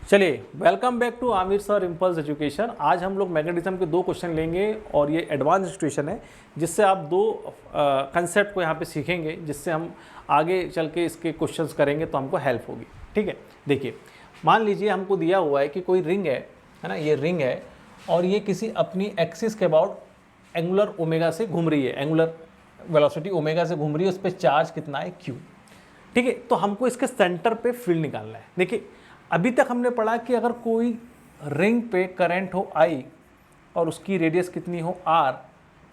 चलिए, welcome back to Aamir sir Impulse Education. आज हम लोग मैग्नेटिज्म के दो क्वेश्चन लेंगे और ये एडवांस सिचुएशन है जिससे आप दो कंसेप्ट को यहाँ पे सीखेंगे, जिससे हम आगे चल के इसके क्वेश्चंस करेंगे तो हमको हेल्प होगी। ठीक है, देखिए मान लीजिए हमको दिया हुआ है कि कोई रिंग है ना, ये रिंग है और ये किसी अपनी एक्सिस के अबाउट एंगुलर ओमेगा से घूम रही है, एंगुलर वेलोसिटी ओमेगा से घूम रही है, उस पर चार्ज कितना है क्यू। ठीक है, तो हमको इसके सेंटर पे फील्ड निकालना है। देखिए अभी तक हमने पढ़ा कि अगर कोई रिंग पे करंट हो आई और उसकी रेडियस कितनी हो आर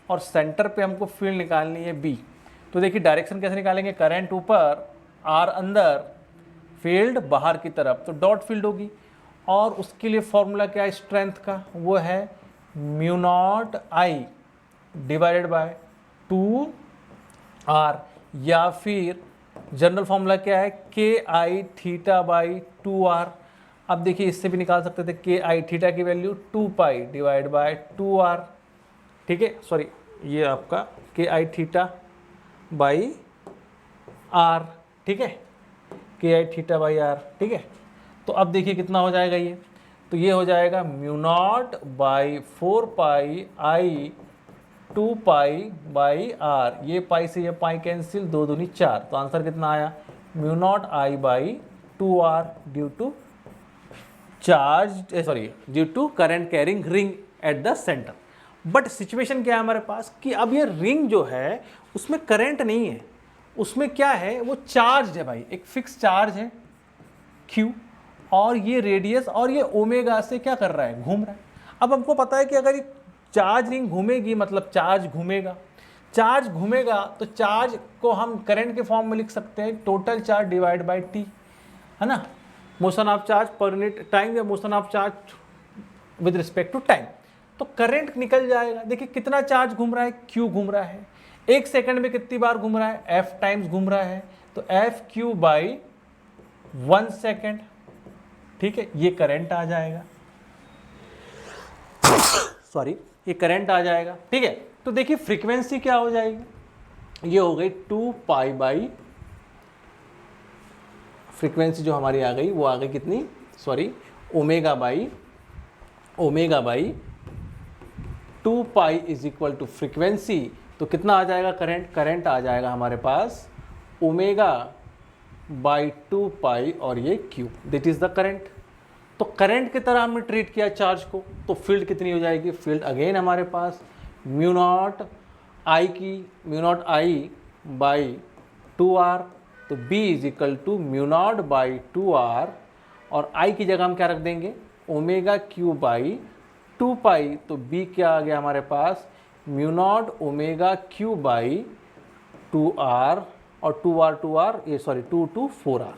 और सेंटर पे हमको फील्ड निकालनी है बी, तो देखिए डायरेक्शन कैसे निकालेंगे, करंट ऊपर आर अंदर फील्ड बाहर की तरफ, तो डॉट फील्ड होगी। और उसके लिए फॉर्मूला क्या है स्ट्रेंथ का, वो है mu naught I divided by 2r, या फिर जनरल फॉर्मूला क्या है के आई थीटा बाई 2r। अब देखिए इससे भी निकाल सकते थे के आई थीटा की value 2 pi divide by 2r। ठीक है, सॉरी ये आपका के आई थीटा बाई r। ठीक है, के आई थीटा बाई r। ठीक है, तो अब देखिए कितना हो जाएगा ये, तो ये हो जाएगा mu naught by 4 pi I 2 pi by R, ये पाई से ये पाई कैंसिल, 2 दूनी 4, तो आंसर कितना आया mu naught I by 2r due to charge due to current carrying ring at the centre. But situation क्या है हमारे पास कि अब ये रिंग जो है उसमें करंट नहीं है, उसमें क्या है वो चार्ज है भाई, एक फिक्स चार्ज है q, और ये रेडियस और ये ओमेगा से क्या कर रहा है, घूम रहा है। अब हमको पता है कि अगर ये चार्ज रिंग घूमेगी मतलब चार्ज घूमेगा, चार्ज घूमेगा तो चार्ज को हम करंट के फॉर्म में लिख सकते हैं total charge divide by T, है ना, motion of charge per unit time या motion of charge with respect to time. तो करंट निकल जाएगा। देखिए कितना चार्ज घूम रहा है, क्यू घूम रहा है, एक सेकंड में कितनी बार घूम रहा है, एफ टाइम्स घूम रहा है, तो एफ क्यू बाई 1 सेकेंड। ठीक है, ये करंट आ जाएगा, सॉरी ये करंट आ जाएगा। ठीक है, तो देखिए फ्रीक्वेंसी क्या हो जाएगी, ये हो गई 2 पाई बाई, फ्रीक्वेंसी जो हमारी आ गई वो आ गई कितनी, sorry omega by 2 pi is equal to frequency, तो कितना आ जाएगा करंट, करंट आ जाएगा हमारे पास ओमेगा बाई 2 पाई और ये Q, that is the current. तो करंट की तरह हमने ट्रीट किया चार्ज को, तो फील्ड कितनी हो जाएगी, फील्ड अगेन हमारे पास mu naught I by 2r, तो B is equal to mu naught by 2r, और I की जगह हम क्या रख देंगे ओमेगा क्यू बाई 2 पाई, तो B क्या आ गया हमारे पास mu naught omega Q by 2r, और 2r ये सॉरी 2 to 4r,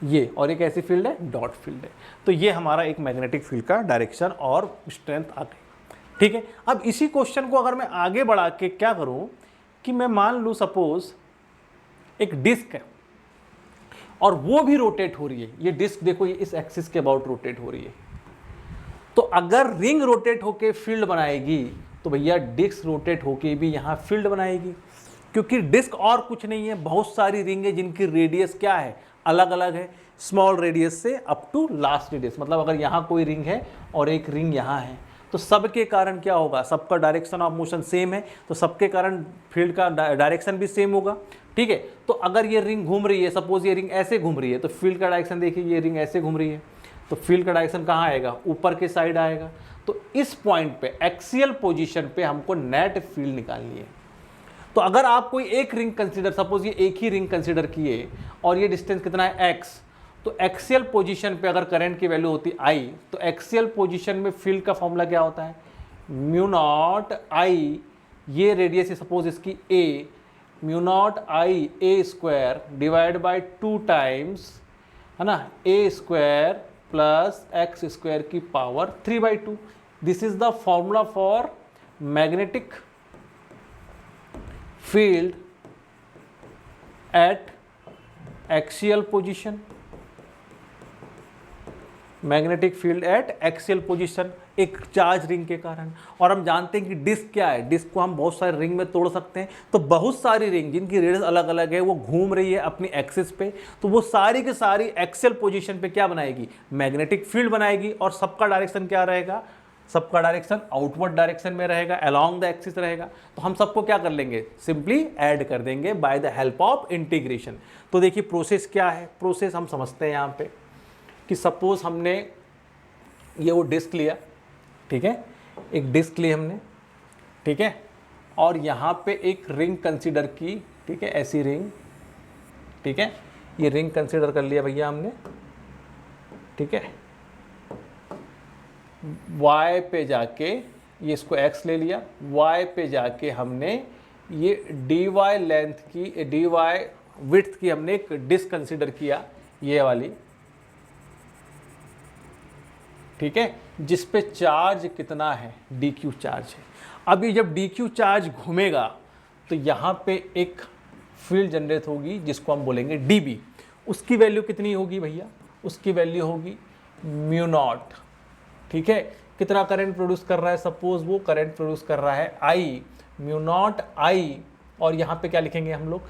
ये और एक ऐसी फील्ड है डॉट फील्ड है। तो ये हमारा एक मैग्नेटिक फील्ड का डायरेक्शन और स्ट्रेंथ आ गई। ठीक है, अब इसी क्वेश्चन को अगर मैं आगे बढ़ा के क्या करूं कि मैं मान लूं सपोज एक डिस्क है और वो भी रोटेट हो रही है, ये डिस्क देखो ये इस एक्सिस के अबाउट रोटेट हो रही है, तो अगर रिंग रोटेट होके फील्ड बनाएगी तो भैया डिस्क रोटेट होके भी यहाँ फील्ड बनाएगी, क्योंकि डिस्क और कुछ नहीं है, बहुत सारी रिंग है जिनकी रेडियस क्या है अलग अलग है, स्मॉल रेडियस से अप टू लास्ट रेडियस। मतलब अगर यहाँ कोई रिंग है और एक रिंग यहाँ है तो सबके कारण क्या होगा, सबका डायरेक्शन ऑफ मोशन सेम है, तो सबके कारण फील्ड का डायरेक्शन भी सेम होगा। ठीक है, तो अगर ये रिंग घूम रही है, सपोज ये रिंग ऐसे घूम रही है, तो फील्ड का डायरेक्शन देखिए, ये रिंग ऐसे घूम रही है तो फील्ड का डायरेक्शन कहाँ आएगा, ऊपर के साइड आएगा। तो इस पॉइंट पे एक्सियल पोजीशन पे हमको नेट फील्ड निकालनी है। तो अगर आप कोई एक रिंग कंसीडर, सपोज ये एक ही रिंग कंसीडर किए और ये डिस्टेंस कितना है x, तो एक्सियल पोजीशन पे अगर करंट की वैल्यू होती I, तो एक्सियल पोजीशन में फील्ड का फॉर्मूला क्या होता है म्यू नॉट आई, ये रेडियस है सपोज इसकी a, mu naught I a square divide by 2 times, है ना, a square plus x square की power 3/2। This is the formula for magnetic field at axial position, magnetic field at axial position, एक charge ring के कारण। और हम जानते हैं कि डिस्क क्या है, डिस्क को हम बहुत सारे रिंग में तोड़ सकते हैं। तो बहुत सारी रिंग जिनकी रेडियस अलग अलग है वो घूम रही है अपनी एक्सिस पे, तो वो सारी की सारी एक्सियल पोजीशन पे क्या बनाएगी, मैग्नेटिक फील्ड बनाएगी। और सबका डायरेक्शन क्या रहेगा, सबका डायरेक्शन आउटवर्ड डायरेक्शन में रहेगा, अलोंग द एक्सिस रहेगा। तो हम सबको क्या कर लेंगे, सिंपली ऐड कर देंगे by the help of integration. तो देखिए प्रोसेस क्या है, प्रोसेस हम समझते हैं यहाँ पे कि सपोज हमने ये वो डिस्क लिया, ठीक है, एक डिस्क ली हमने, ठीक है, और यहाँ पे एक रिंग कंसीडर की, ठीक है, ऐसी रिंग, ठीक है, ये रिंग कंसीडर कर लिया भैया हमने, ठीक है, y पे जाके ये इसको x ले लिया, y पे जाके हमने ये dy लेंथ की, dy विड्थ की हमने एक डिस्क कंसीडर किया, ये वाली, ठीक है, जिस पे चार्ज कितना है, dq चार्ज है। अब ये जब dq चार्ज घूमेगा तो यहाँ पे एक फील्ड जनरेट होगी जिसको हम बोलेंगे dB। उसकी वैल्यू कितनी होगी भैया, उसकी वैल्यू होगी म्यू नॉट, ठीक है। कितना करंट प्रोड्यूस कर रहा है, सपोज वो करंट प्रोड्यूस कर रहा है I, म्यू नॉट I, और यहाँ पे क्या लिखेंगे हम लोग,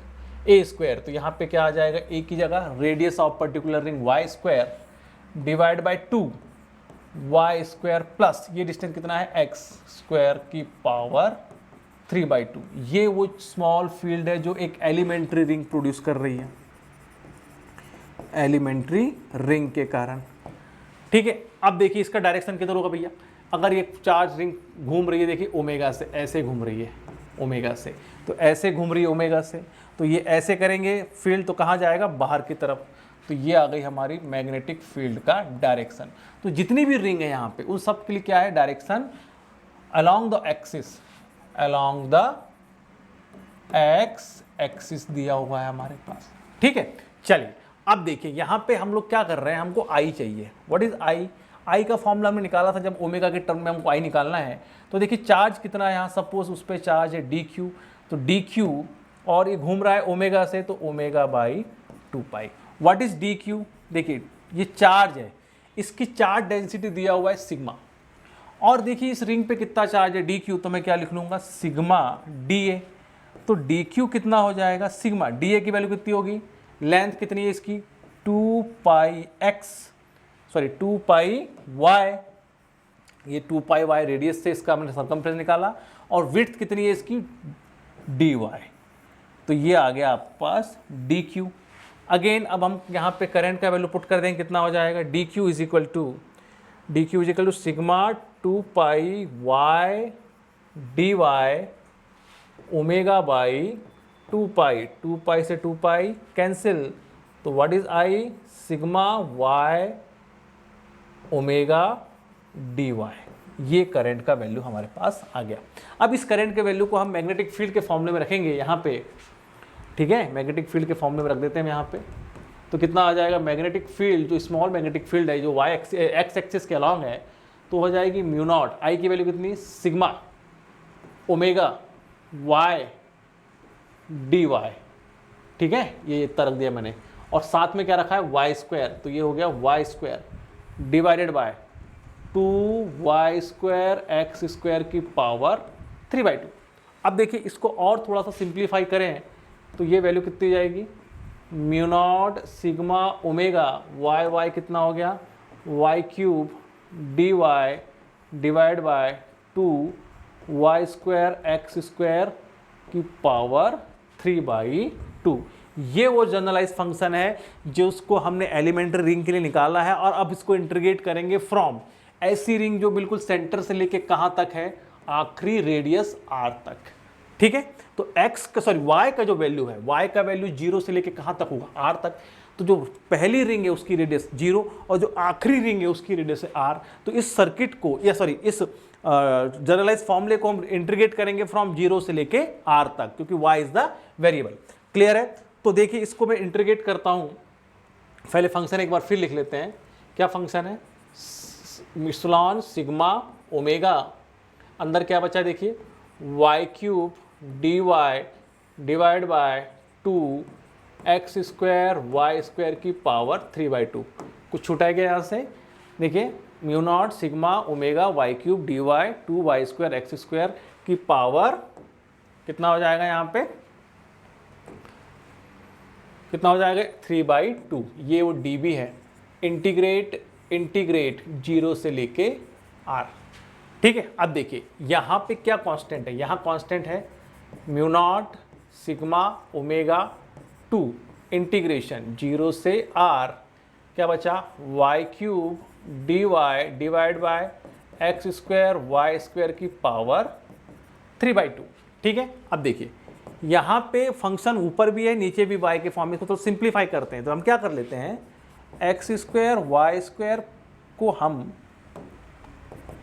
a स्क्वायर। तो यहाँ पे क्या आ जाएगा, a की जगह radius of particular ring y square divide by 2 y square plus ये डिस्टेंस कितना है x स्क्वायर की पावर 3/2। ये वो स्मॉल फील्ड है जो एक एलिमेंट्री रिंग प्रोड्यूस कर रही है, एलिमेंट्री रिंग के कारण, ठीक है। अब देखिए इसका डायरेक्शन किधर होगा भैया, अगर ये चार्ज रिंग घूम रही है, देखिए ओमेगा से, ऐसे घूम रही है ओमेगा से, तो ऐसे घूम रही है ओमेगा से, तो ये ऐसे करेंगे फील्ड तो कहाँ जाएगा, बाहर की तरफ। तो ये आ गई हमारी मैग्नेटिक फील्ड का डायरेक्शन। तो जितनी भी रिंग है यहाँ पे उन सब के लिए क्या है, direction along the axis, along the x axis दिया हुआ है हमारे पास, ठीक है। चलिए अब देखिए यहाँ पे हम लोग क्या कर रहे हैं, हमको आई चाहिए। व्हाट इज आई, आई का फॉर्मूला हमने निकाला था जब ओमेगा के टर्म में हमको आई निकालना है। तो देखिए चार्ज कितना है यहाँ, सपोज उस पर चार्ज है डी क्यू, तो डी क्यू, और ये घूम रहा है ओमेगा से, तो omega by 2 pi. What is D Q, देखिए ये चार्ज है, इसकी चार्ज डेंसिटी दिया हुआ है सिग्मा, और देखिए इस रिंग पे कितना चार्ज है डी क्यू, तो मैं क्या लिख लूँगा, सिग्मा डी ए। तो डी क्यू कितना हो जाएगा, सिग्मा डी ए की वैल्यू कितनी होगी, लेंथ कितनी है इसकी 2 पाई एक्स, सॉरी 2 पाई वाई, ये 2 पाई वाई रेडियस से इसका हमने सर्कमफ्रेंस निकाला, और विड्थ कितनी है इसकी डी वाई। तो ये आ गया आपके पास डी क्यू। अगेन अब हम यहाँ पे करंट का वैल्यू पुट कर देंगे, कितना हो जाएगा, D Q is equal to sigma 2 pi Y D Y omega by 2 pi से 2 पाई कैंसिल, तो what is I, sigma Y omega D Y. ये करंट का वैल्यू हमारे पास आ गया। अब इस करंट के वैल्यू को हम मैग्नेटिक फील्ड के फॉर्मूले में रखेंगे यहाँ पे, ठीक है, मैग्नेटिक फील्ड के फॉर्मूले में रख देते हैं यहाँ पे। तो कितना आ जाएगा, मैग्नेटिक फील्ड जो स्मॉल मैग्नेटिक फील्ड है जो वाई एक्स एक्सिस के अलॉन्ग है, तो हो जाएगी म्यू नॉट, आई की वैल्यू कितनी, sigma omega Y D Y, ठीक है, ये इतना रख दिया मैंने। और साथ में क्या रखा है, वाई स्क्वायर, तो ये हो गया Y square divided by 2y square X square की पावर 3/2। अब देखिए इसको और थोड़ा सा सिंप्लीफाई करें तो ये वैल्यू कितनी जाएगी, mu naught sigma omega Y Y कितना हो गया, Y cube D Y divide by 2y square X square की पावर 3/2। ये वो जनरलाइज फंक्शन है जो उसको हमने एलिमेंट्री रिंग के लिए निकाला है, और अब इसको इंटीग्रेट करेंगे फ्रॉम ऐसी रिंग जो बिल्कुल सेंटर से लेके कहाँ तक है, आखिरी रेडियस r तक, ठीक है। तो x का सॉरी y का जो वैल्यू है, y का वैल्यू 0 से लेके कहाँ तक होगा, r तक। तो जो पहली रिंग है उसकी रेडियस 0 और जो आखिरी रिंग है उसकी रेडियस है r। तो इस सर्किट को या सॉरी इस जनरलाइज फॉर्मूले को हम इंटीग्रेट करेंगे फ्रॉम 0 से लेके r तक, क्योंकि y is the variable. Clear है। तो देखिए इसको मैं इंटीग्रेट करता हूँ, पहले फंक्शन एक बार फिर लिख लेते हैं। क्या फंक्शन है, इप्सिलॉन सिग्मा ओमेगा, अंदर क्या बचा देखिए, Y cube D Y divide by 2x square Y square की पावर 3/2। कुछ छूटा गया यहाँ से, देखिए mu naught sigma omega Y cube D Y 2y² x² की पावर कितना हो जाएगा यहाँ पे, कितना हो जाएगा 3/2। ये वो dB है। इंटीग्रेट 0 से लेके r। ठीक है, अब देखिए यहाँ पे क्या कांस्टेंट है, यहाँ कांस्टेंट है mu naught sigma omega 2 integration 0 से r, क्या बचा y³ dy divide by x² y² की पावर 3/2। ठीक है, अब देखिए यहाँ पे फंक्शन ऊपर भी है नीचे भी y के फॉर्म में, तो सिंप्लीफाई करते हैं। तो हम क्या कर लेते हैं, x² y² को हम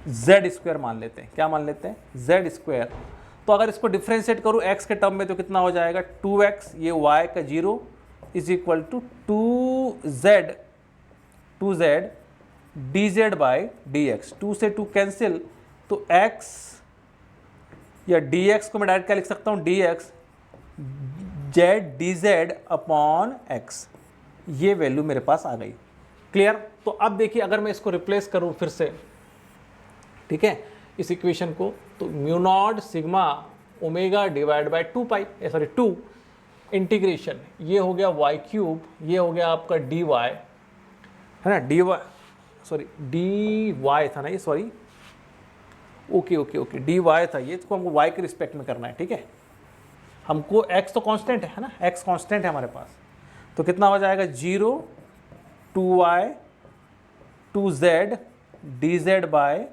z² मान लेते हैं। क्या मान लेते हैं, z²। तो अगर इसको डिफ्रेंशिएट करूँ x के टर्म में तो कितना हो जाएगा 2x, ये y का 0 is equal to 2z dz by dx। 2 से 2 कैंसिल, तो x या dx को मैं डायरेक्ट क्या लिख सकता हूँ, dx z dz upon x। ये वैल्यू मेरे पास आ गई। क्लियर। तो अब देखिए अगर मैं इसको रिप्लेस करूँ फिर से, ठीक है, इस इक्वेशन को, तो mu naught sigma omega divide by 2 integration, ये हो गया y³, ये हो गया आपका dy है ना, dy था ना ये, सॉरी ओके dy था ये, इसको हमको y के रिस्पेक्ट में करना है। ठीक है, हमको x तो कांस्टेंट है ना, x कांस्टेंट है हमारे पास। तो कितना हो जाएगा 0 2y 2z dz bye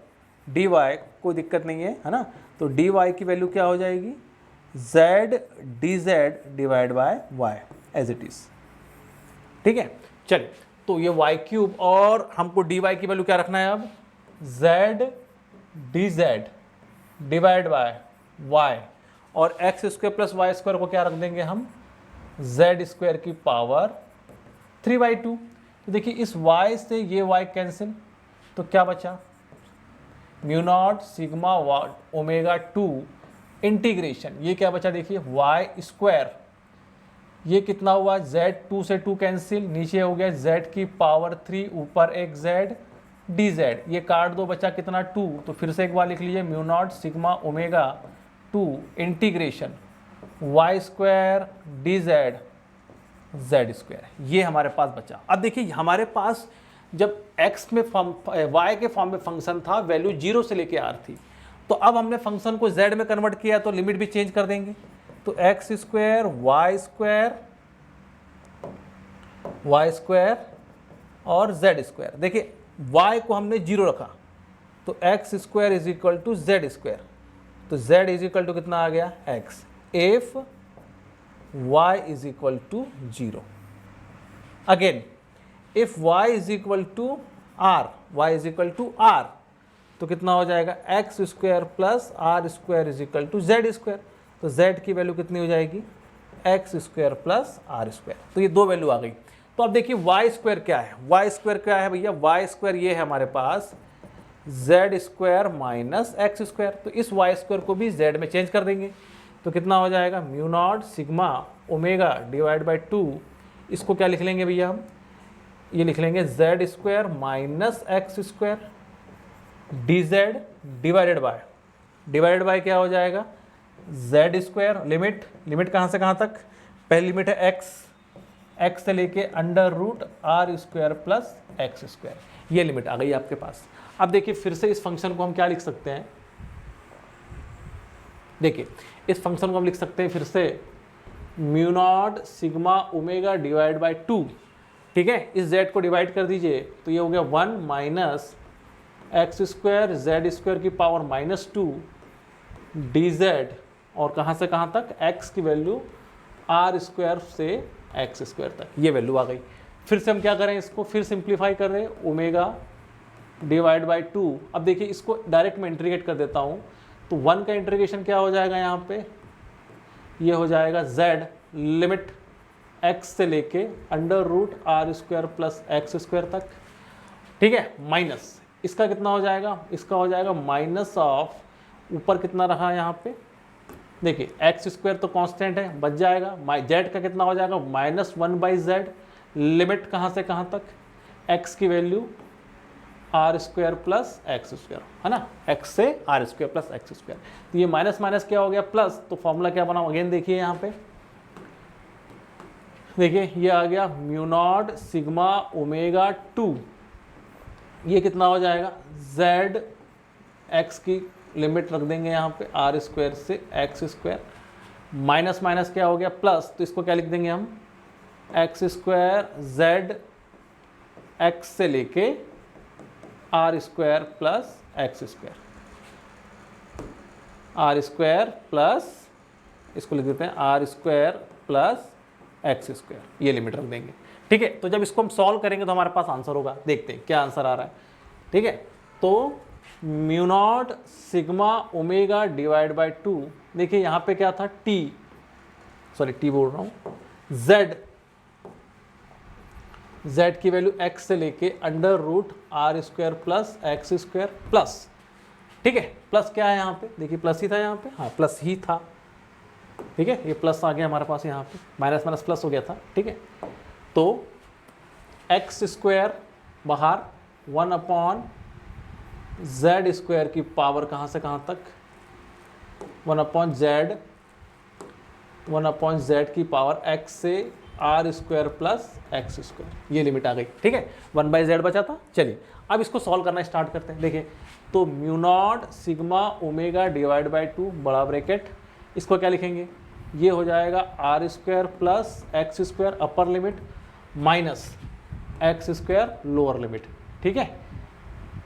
dy, कोई दिक्कत नहीं है ना। तो dy की वैल्यू क्या हो जाएगी, z dz divide by y as it is. ठीक है, चलिए तो ये y³ और हमको dy की वैल्यू क्या रखना है अब, z dz divide by y, और x² प्लस y² को क्या रख देंगे हम, z² की पावर 3/2। तो देखिए इस y से ये y कैंसिल, तो क्या बचा mu naught sigma omega 2 integration, ये क्या बचा देखिए y², ये कितना हुआ z 2 से 2 कैंसिल, नीचे हो गया z की पावर 3, ऊपर एक z dz, ये काट दो बचा कितना 2। तो फिर से एक बार लिख लीजिए mu naught sigma omega 2 integration y² dz z², ये हमारे पास बचा। अब देखिए हमारे पास जब x में y के फॉर्म में फंक्शन था, वैल्यू 0 से लेके r थी, तो अब हमने फंक्शन को z में कन्वर्ट किया तो लिमिट भी चेंज कर देंगे। तो x² y² और z², देखिए y को हमने 0 रखा, तो x² is equal to z², तो z इज इक्वल टू कितना आ गया x, if y is equal to 0। Again if y is equal to r, तो कितना हो जाएगा x² plus r² is equal to z², तो z की वैल्यू कितनी हो जाएगी x² प्लस r²। तो ये दो वैल्यू आ गई। तो अब देखिए y² क्या है, y² क्या है भैया, y² ये है हमारे पास z² माइनस x², तो इस y² को भी z में चेंज कर देंगे, तो कितना हो जाएगा mu naught sigma omega divide by 2, इसको क्या लिख लेंगे भैया हम, ये लिख लेंगे z² minus x² dz divided by क्या हो जाएगा z², लिमिट कहाँ से कहाँ तक, पहली लिमिट है x से लेके √r² प्लस x², ये लिमिट आ गई आपके पास। अब देखिए फिर से इस फंक्शन को हम क्या लिख सकते हैं, देखिए इस फंक्शन को हम लिख सकते हैं फिर से mu naught sigma omega divide by 2। ठीक है, इस z को डिवाइड कर दीजिए, तो ये हो गया 1 माइनस x² z² की पावर -2 dz, और कहाँ से कहाँ तक x की वैल्यू r² से x² तक, ये वैल्यू आ गई। फिर से हम क्या करें, इसको फिर सिंप्लीफाई कर रहे हैं, ओमेगा डिवाइड बाई 2। अब देखिए इसको डायरेक्ट में इंटीग्रेट कर देता हूँ, तो 1 का इंटीग्रेशन क्या हो जाएगा यहाँ पे, ये हो जाएगा z लिमिट x से लेके √r² प्लस x² तक। ठीक है, माइनस इसका कितना हो जाएगा, इसका हो जाएगा माइनस ऑफ, ऊपर कितना रहा यहाँ पे, देखिए x² तो कांस्टेंट है, बच जाएगा, z का कितना हो जाएगा -1/z, लिमिट कहाँ से कहाँ तक, x की value R square plus X square, है ना, एक्स से R square plus X square. तो ये माइनस माइनस क्या हो गया प्लस, तो फॉर्मूला क्या बना अगेन देखिए यहाँ पे, देखिए ये आ गया म्यू नॉट सिग्मा ओमेगा 2, ये कितना हो जाएगा, z x की लिमिट रख देंगे यहाँ पे आर स्क्वायर से एक्स स्क्वायर, माइनस माइनस क्या हो गया प्लस, तो इसको क्या लिख देंगे हम, एक्स स्क्वायर z x से लेके R square plus X square, R square plus, इसको लिख देते हैं R square plus X square, ये लिमिट रख देंगे। ठीक है, तो जब इसको हम सॉल्व करेंगे तो हमारे पास आंसर होगा, देखते हैं क्या आंसर आ रहा है। ठीक है, तो mu naught sigma omega divide by 2, देखिए यहाँ पे क्या था टी बोल रहा हूँ, z की वैल्यू x से लेके under root R square plus X square plus, ठीक है, प्लस क्या है यहाँ पे, देखिए प्लस ही था यहाँ पे, हाँ प्लस ही था। ठीक है, ये प्लस आ गया हमारे पास यहाँ पे, माइनस माइनस प्लस हो गया था। ठीक है, तो एक्स स्क्वायर बाहर 1 अपॉन जेड स्क्वायर की पावर कहाँ से कहाँ तक, 1 अपॉन जेड की पावर एक्स से R square plus X square, ये लिमिट आ गई। ठीक है, 1/z बचा था। चलिए अब इसको सॉल्व करना स्टार्ट करते हैं। देखिए तो mu naught sigma omega divide by 2 बड़ा ब्रैकेट, इसको क्या लिखेंगे, ये हो जाएगा R square plus X square upper limit minus X square lower limit. ठीक है,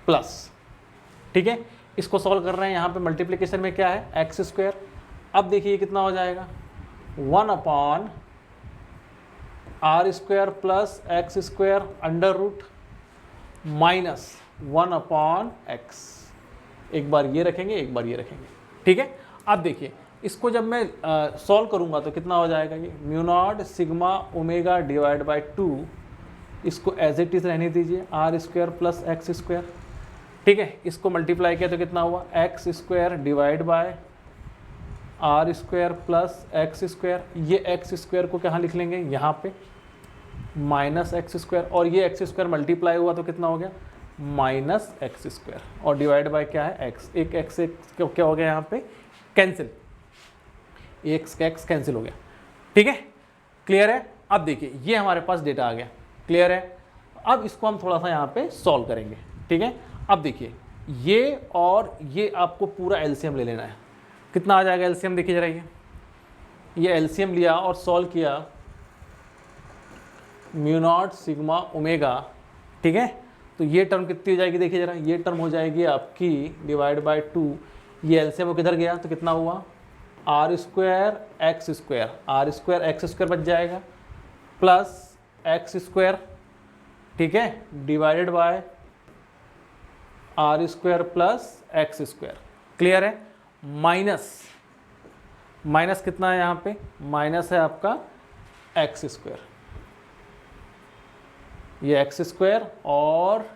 प्लस, ठीक है, इसको सॉल्व कर रहे हैं, यहाँ पे मल्टीप्लिकेशन में क्या है एक्स स्क्वायर, अब देखिए कितना हो जाएगा 1 upon R square plus X square under root minus 1 upon X, एक बार ये रखेंगे एक बार ये रखेंगे। ठीक है, अब देखिए इसको जब मैं सॉल्व करूंगा तो कितना हो जाएगा, ये mu naught sigma omega divide by 2, इसको एज इट इज रहने दीजिए R square plus X square. ठीक है, इसको मल्टीप्लाई किया तो कितना हुआ X square divide by R square plus X square, ये एक्स स्क्वायर को कहाँ लिख लेंगे यहाँ पे माइनस एक्स स्क्वायर, और ये एक्स स्क्वायर मल्टीप्लाई हुआ तो कितना हो गया माइनस एक्स स्क्वायर, और डिवाइड बाय क्या है एक्स, एक एक्स क्या हो गया यहाँ पे कैंसिल, एक्स का एक्स कैंसिल हो गया। ठीक है, क्लियर है। अब देखिए ये हमारे पास डेटा आ गया, क्लियर है। अब इसको हम थोड़ा सा यहाँ पे सॉल्व करेंगे। ठीक है, अब देखिए ये और ये आपको पूरा एलसीएम ले लेना है, कितना आ जाएगा एलसीएम, देखिए जरा ये एलसीएम लिया और सॉल्व किया म्यू नॉट सिग्मा ओमेगा। ठीक है, तो ये टर्म कितनी हो जाएगी, देखिए जरा ये टर्म हो जाएगी आपकी डिवाइड बाय 2, ये एलसीएम वो किधर गया तो कितना हुआ R square X square, R square X square बच जाएगा प्लस एक्स स्क्वायर, ठीक है, divided by R square plus X square, clear है, माइनस कितना है यहाँ पे, माइनस है आपका एक्स स्क्वायर, ये एक्स स्क्वायर और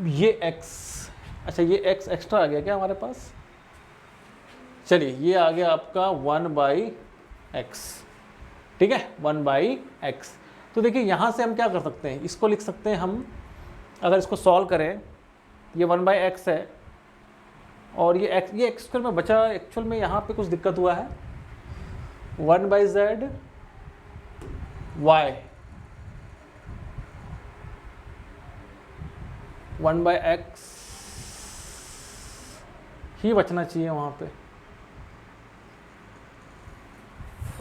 ये एक्स, अच्छा ये एक्स एक्स्ट्रा आ गया क्या हमारे पास, चलिए ये आ गया आपका 1/x। ठीक है, 1/x। तो देखिए यहाँ से हम क्या कर सकते हैं, इसको लिख सकते हैं हम, अगर इसको सॉल्व करें, ये 1/x है और ये एक्स स्क्वायर में बचा, एक्चुअल में यहाँ पे कुछ दिक्कत हुआ है, 1/z y 1/x ही बचना चाहिए वहाँ पे,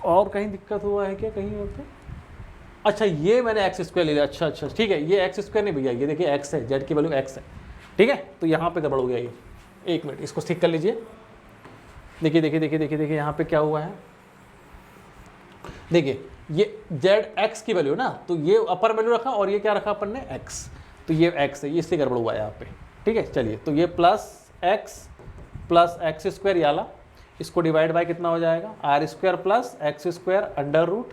और कहीं दिक्कत हुआ है क्या कहीं और पे, अच्छा ये मैंने एक्स स्क्वायर ले लिया, अच्छा ठीक है, ये एक्स स्क्वायर नहीं भैया, ये देखिए एक्स है, जेड की वैल्यू एक्स है। ठीक है, तो यहाँ पे गड़बड़ हो गया ये, एक मिनट इसको ठीक कर लीजिए, देखिए यहाँ पे क्या हुआ है, देखिए ये जेड एक्स की वैल्यू ना, तो ये अपर वैल्यू रखा और ये क्या रखा अपन ने एक्स, तो ये एक्स है, ये इसलिए गड़बड़ हुआ है यहाँ पे। ठीक है, चलिए तो ये प्लस एक्स स्क्वायर याला, इसको डिवाइड बाय कितना हो जाएगा R square plus X square under root,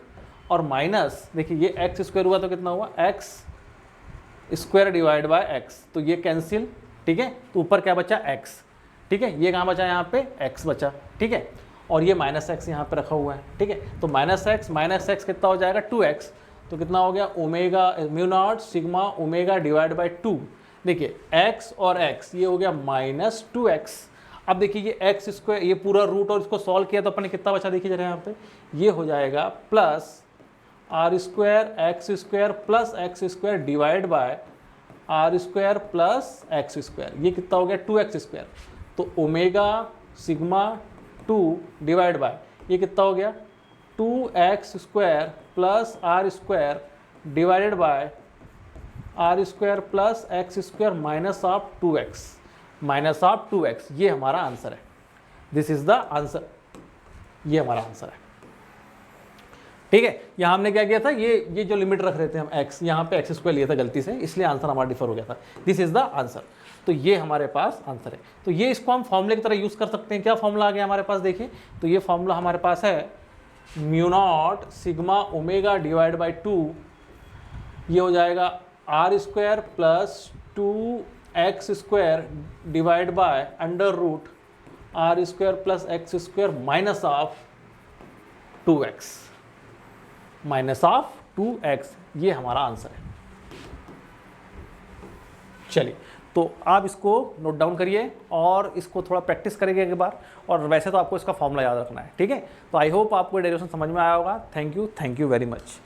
और माइनस देखिए ये एक्स स्क्वायर हुआ तो कितना हुआ X square divide by X, तो ये कैंसिल। ठीक है, तो ऊपर क्या बचा एक्स, ठीक है, ये कहाँ बचा यहाँ पे एक्स बचा। ठीक है, और ये माइनस एक्स यहाँ पे रखा हुआ है। ठीक है, तो माइनस एक्स कितना हो जाएगा 2x, तो कितना हो गया omega mu naught sigma omega divide by 2। देखिए x और x ये हो गया -2x। अब देखिए ये एक्स स्क्वायर ये पूरा रूट और इसको सॉल्व किया तो अपन ने कितना बचा देखिए जरा यहाँ पे, ये हो जाएगा plus R square X square plus X square divide by R square plus X square, ये कितना हो गया 2x स्क्वायर। तो ओमेगा सिग्मा 2 डिवाइड बाय ये कितना हो गया 2x square plus R square divided by R square plus X square minus of 2x, ये हमारा आंसर है। दिस इज द आंसर, ये हमारा आंसर है। ठीक है, यहाँ हमने क्या किया था, ये जो लिमिट रख रहे थे हम x, यहाँ पे एक्स स्क्वायर लिया था गलती से, इसलिए आंसर हमारा डिफर हो गया था। दिस इज द आंसर, तो ये हमारे पास आंसर है। तो ये इसको हम फॉर्मूले की तरह यूज कर सकते हैं। क्या फॉर्मूला आ गया हमारे पास, देखिए तो ये फॉर्मूला हमारे पास है mu naught sigma omega divide by 2, ये हो जाएगा R square plus 2x square divide by under root R square plus X square minus of 2x, ये हमारा आंसर है। चलिए, तो आप इसको नोट डाउन करिए और इसको थोड़ा प्रैक्टिस करेंगे एक बार, और वैसे तो आपको इसका फॉर्मूला याद रखना है। ठीक है, तो आई होप आपको डेरिवेशन समझ में आया होगा। Thank you very much.